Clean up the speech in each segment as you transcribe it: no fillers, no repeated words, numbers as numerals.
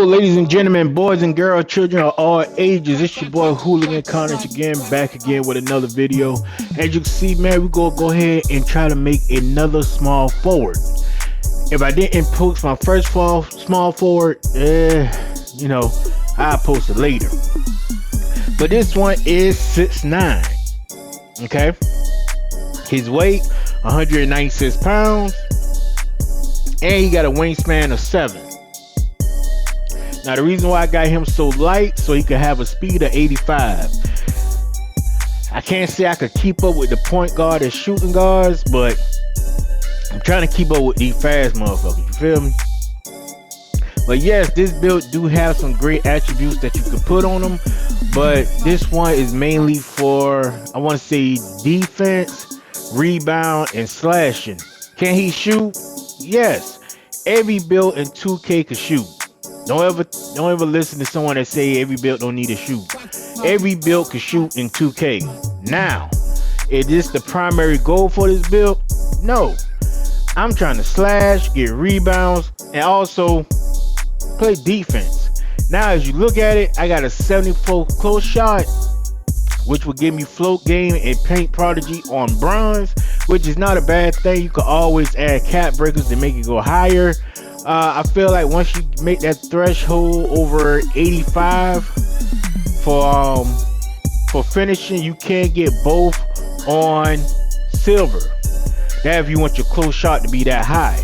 ladies and gentlemen, boys and girls, children of all ages. It's your boy Hooligan Carnage again, back again with another video. As you can see, man, we go ahead and try to make another small forward. If I didn't post my first small forward, I'll post it later. But this one is 6'9". Okay, his weight 196 pounds, and he got a wingspan of 7. Now the reason why I got him so light, so he could have a speed of 85. I can't say I could keep up with the point guard and shooting guards, but I'm trying to keep up with these fast motherfuckers, you feel me? But yes, this build do have some great attributes that you could put on them, but this one is mainly for, I want to say, defense, rebound, and slashing. Can he shoot? Yes. Every build in 2K can shoot. Don't ever listen to someone that say every build don't need to shoot. Every build can shoot in 2K. Now, is this the primary goal for this build? No. I'm trying to slash, get rebounds, and also play defense. Now, as you look at it, I got a 74 close shot, which will give me float game and paint prodigy on bronze, which is not a bad thing. You can always add cap breakers to make it go higher. I feel like once you make that threshold over 85 for finishing, you can get both on silver. That if you want your close shot to be that high.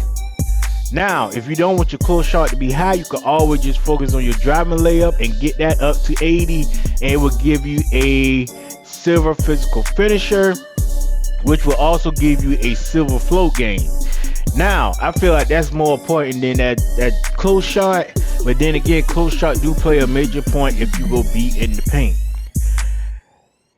Now, if you don't want your close shot to be high, you can always just focus on your driving layup and get that up to 80, and it will give you a silver physical finisher, which will also give you a silver float game. Now, I feel like that's more important than that close shot, but then again, close shot do play a major point if you go beat in the paint.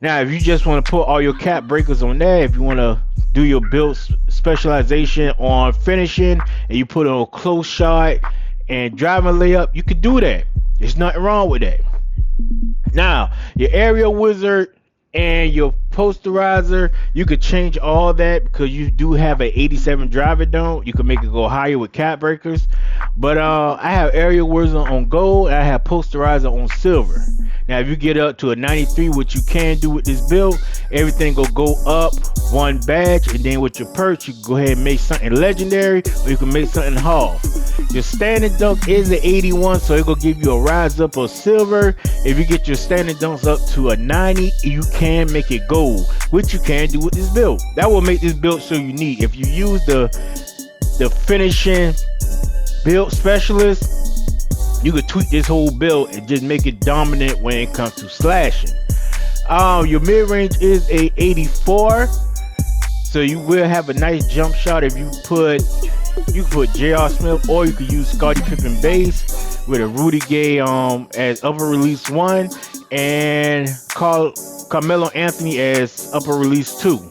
Now, if you just want to put all your cap breakers on there, if you want to do your build specialization on finishing, and you put on a close shot and driving layup, you could do that. There's nothing wrong with that. Now, your aerial wizard and your posterizer, you could change all that because you do have an 87 driver dome. You can make it go higher with cap breakers, but I have aerial wizard on gold and I have posterizer on silver. Now if you get up to a 93, what you can do with this build, everything will go up one badge, and then with your perks you can go ahead and make something legendary, or you can make something half. Your standing dunk is an 81, so it will give you a rise up of silver. If you get your standing dunks up to a 90, you can make it gold, which you can do with this build. That will make this build so unique. If you use the finishing build specialist, you could tweak this whole build and just make it dominant when it comes to slashing. Your mid-range is a 84, so you will have a nice jump shot if you put J.R. Smith, or you could use Scottie Pippen base with a Rudy Gay as upper release 1 and Carmelo Anthony as upper release 2.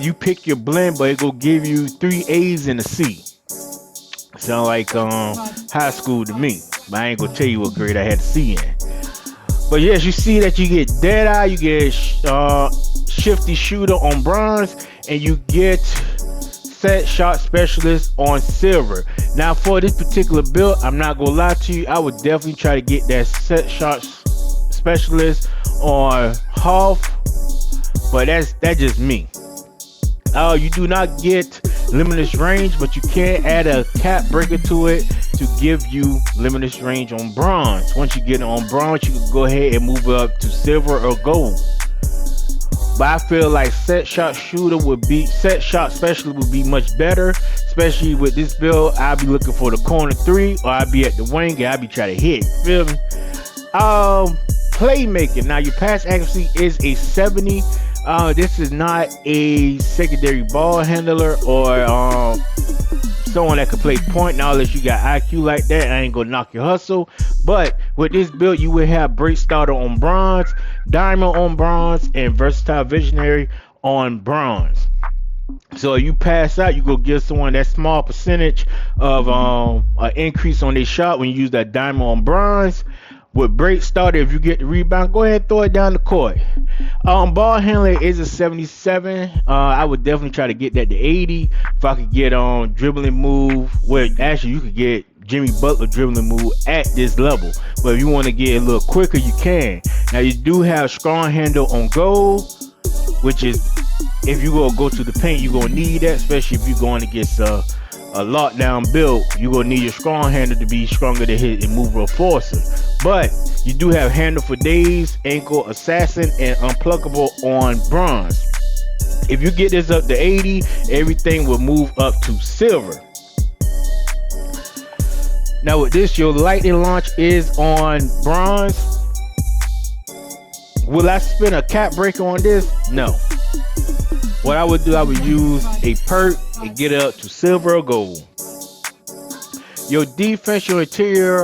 You pick your blend, but it will give you 3 A's and a C. Sound like high school to me, but I ain't gonna tell you what grade I had a C in. But yes, you see that you get Deadeye, you get Shifty Shooter on bronze, and you get Set Shot Specialist on silver. Now for this particular build, I'm not gonna lie to you, I would definitely try to get that Set Shot Specialist on half, but that's just me. You do not get limitless range, but you can add a cap breaker to it to give you limitless range on bronze. Once you get it on bronze, you can go ahead and move up to silver or gold. But I feel like set shot specialist would be much better, especially with this build. I'll be looking for the corner 3, or I'll be at the wing and I'll be trying to hit. Feel me? Playmaking. Now your pass accuracy is a 70. This is not a secondary ball handler or someone that could play point. Now unless you got IQ like that, I ain't gonna knock your hustle. But with this build, you will have break starter on bronze, diamond on bronze, and versatile visionary on bronze. So if you pass out, you go give someone that small percentage of an increase on their shot when you use that diamond on bronze. With break starter, if you get the rebound, go ahead and throw it down the court. Ball handling is a 77. I would definitely try to get that to 80. If I could get on dribbling move, well, actually you could get Jimmy Butler dribbling move at this level. But if you want to get a little quicker, you can. Now you do have strong handle on goal, which is, if you go to the paint, you're gonna need that, especially if you're going against a lockdown build. You're gonna need your strong handle to be stronger than his immovable forcer. But you do have handle for days, ankle assassin, and unpluckable on bronze. If you get this up to 80, everything will move up to silver. Now with this, your lightning launch is on bronze. Will I spin a cap breaker on this? No. What I would do, I would use a perk and get it up to silver or gold. Your defense, your interior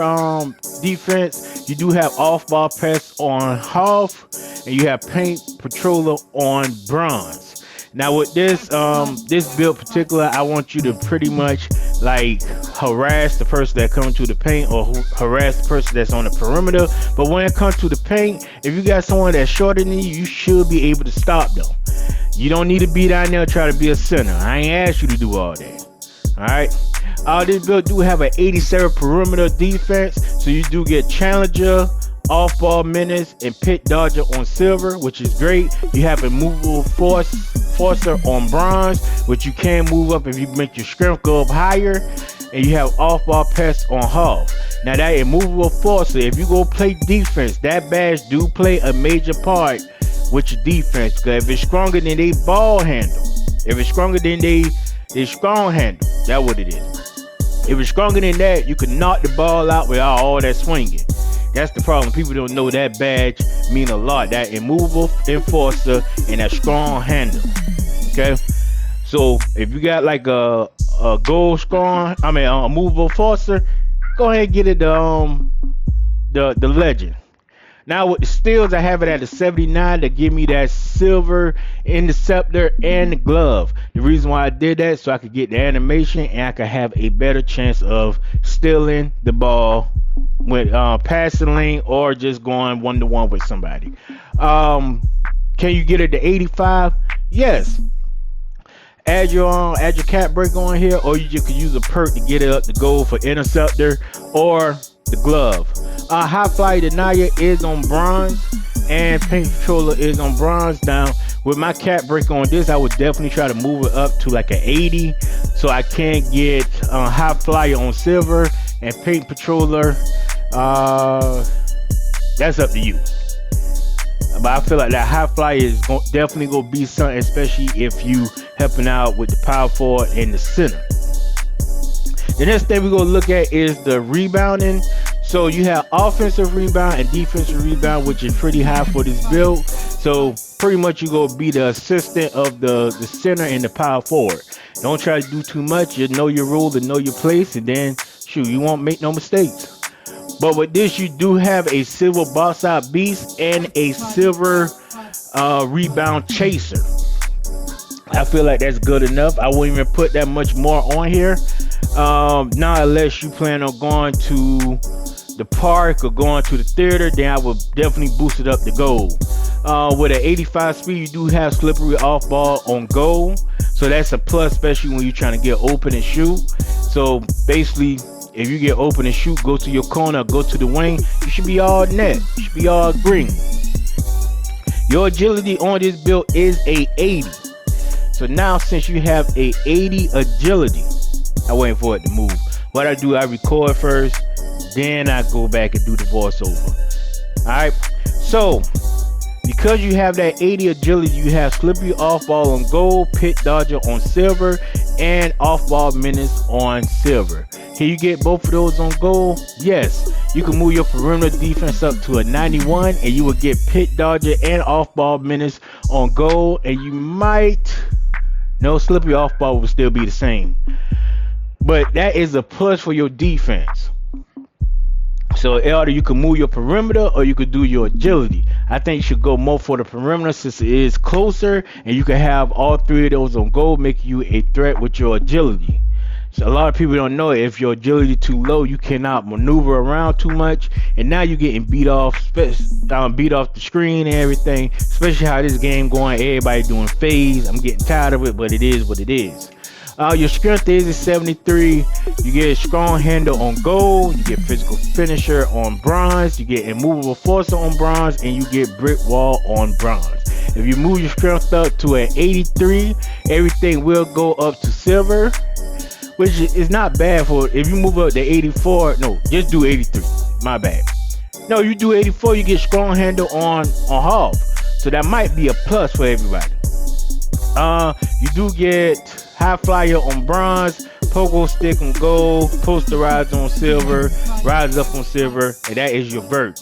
defense, you do have off-ball press on half, and you have paint patroller on bronze. Now with this this build particular, I want you to pretty much like harass the person that comes to the paint, or harass the person that's on the perimeter. But when it comes to the paint, if you got someone that's shorter than you should be able to stop them. You don't need to be down there and try to be a center. I ain't asked you to do all that. Alright. This build do have an 87 perimeter defense, so you do get challenger, off-ball menace, and pit dodger on silver, which is great. You have a movable forcer on bronze, which you can move up if you make your strength go up higher, and you have off-ball pest on half. Now that immovable forcer, if you go play defense, that badge do play a major part with your defense, because if it's stronger than they ball handle, if it's stronger than they strong handle, that's what it is. If it's stronger than that, you can knock the ball out without all that swinging. That's the problem. People don't know that badge mean a lot. That immovable enforcer and that strong handle. Okay, so if you got like a gold strong, a movable enforcer, go ahead and get it the legend. Now with the steals, I have it at a 79 to give me that silver interceptor and the glove. The reason why I did that, so I could get the animation and I could have a better chance of stealing the ball with passing lane or just going one-to-one with somebody. Can you get it to 85? Yes. Add your cap break on here, or you just could use a perk to get it up to gold for interceptor or the glove. High Fly Denier is on bronze, and Paint Controller is on bronze. Now with my cap break on this, I would definitely try to move it up to like an 80, so I can get High Flyer on silver and Paint Patroller. That's up to you. But I feel like that High Flyer is definitely gonna be something, especially if you helping out with the power forward and the center. The next thing we're gonna look at is the rebounding. So you have offensive rebound and defensive rebound, which is pretty high for this build. So pretty much you gonna be the assistant of the center and the power forward. Don't try to do too much. You know your role and know your place, and then shoot, you won't make no mistakes. But with this, you do have a silver box out beast and a silver rebound chaser. I feel like that's good enough. I wouldn't even put that much more on here. Not unless you plan on going to the park or going to the theater, then I would definitely boost it up to gold. With an 85 speed, you do have slippery off ball on gold, so that's a plus, especially when you're trying to get open and shoot. So basically, if you get open and shoot, go to your corner, go to the wing, you should be all net, you should be all green. Your agility on this build is a 80. So now since you have a 80 agility, I'm waiting for it to move. What I do, I record first, then I go back and do the voiceover. Alright, so because you have that 80 agility, you have slippery off ball on gold, pit dodger on silver, and off ball menace on silver. Can you get both of those on gold? Yes. You can move your perimeter defense up to a 91, and you will get pit dodger and off ball menace on gold, and you might, no, slippery off ball will still be the same, but that is a plus for your defense. So either you can move your perimeter or you could do your agility. I think you should go more for the perimeter since it is closer, and you can have all three of those on gold, making you a threat with your agility. So a lot of people don't know, if your agility too low, you cannot maneuver around too much, and now you're getting beat off the screen and everything. Especially how this game going, everybody doing phase. I'm getting tired of it, but it is what it is. Your strength is 73. You get a strong handle on gold. You get physical finisher on bronze. You get immovable forcer on bronze, and you get brick wall on bronze. If you move your strength up to an 83, everything will go up to silver, which is not bad for if you move up to 84. No, just do 83. My bad. No, you do 84, you get strong handle on half. So that might be a plus for everybody. You do get high flyer on bronze, pogo stick on gold, posterize on silver, rise up on silver, and that is your vert.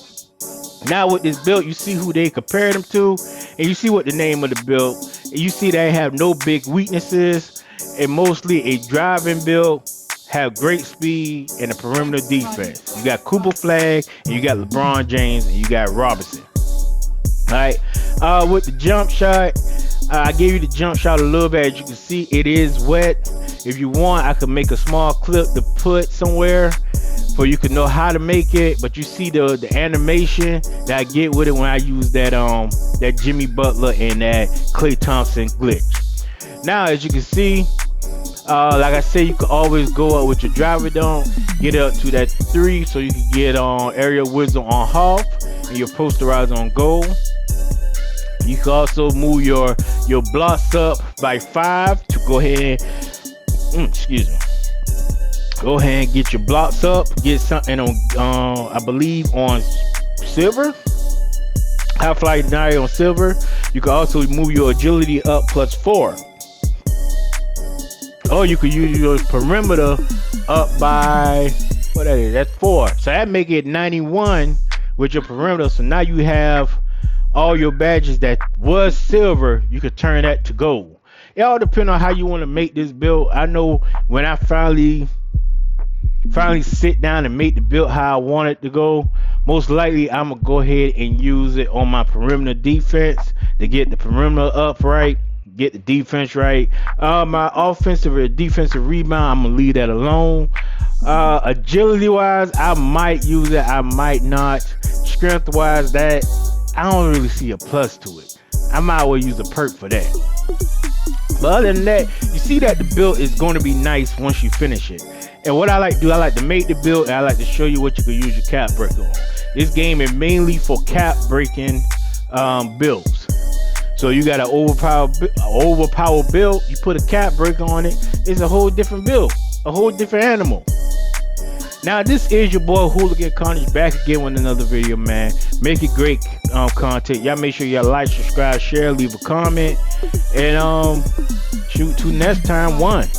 Now with this build, you see who they compare them to, and you see what the name of the build, and you see they have no big weaknesses, and mostly a driving build, have great speed, and a perimeter defense. You got Cooper Flag, and you got LeBron James, and you got Robinson. Alright, with the jump shot, I gave you the jump shot a little bit. As you can see, it is wet. If you want, I could make a small clip to put somewhere so you can know how to make it. But you see the animation that I get with it when I use that Jimmy Butler and that Klay Thompson glitch. Now, as you can see, like I said, you can always go up with your driver down, get up to that 3, so you can get area wisdom on half and your posterizer on gold. You can also move your blocks up by 5 to go ahead excuse me. Go ahead and get your blocks up. Get something on I believe on silver. High fly denial on silver. You can also move your agility up +4. Or you could use your perimeter up by what that is. That's 4. So that make it 91 with your perimeter. So now you have all your badges that was silver, you could turn that to gold. It all depends on how you want to make this build. I know when I finally sit down and make the build how I want it to go, most likely I'm gonna go ahead and use it on my perimeter defense to get the perimeter up right, get the defense right. My offensive or defensive rebound, I'm gonna leave that alone. Agility wise, I might use it, I might not. Strength wise, that I don't really see a plus to it. I might well use a perk for that. But other than that, you see that the build is going to be nice once you finish it. And what I like to do, I like to make the build, and I like to show you what you can use your cap breaker on. This game is mainly for cap breaking builds. So you got an overpower build, you put a cap breaker on it, it's a whole different build, a whole different animal. Now, this is your boy Hooligan Carnage back again with another video, man. Make it great content. Y'all make sure y'all like, subscribe, share, leave a comment, and shoot to next time. 1.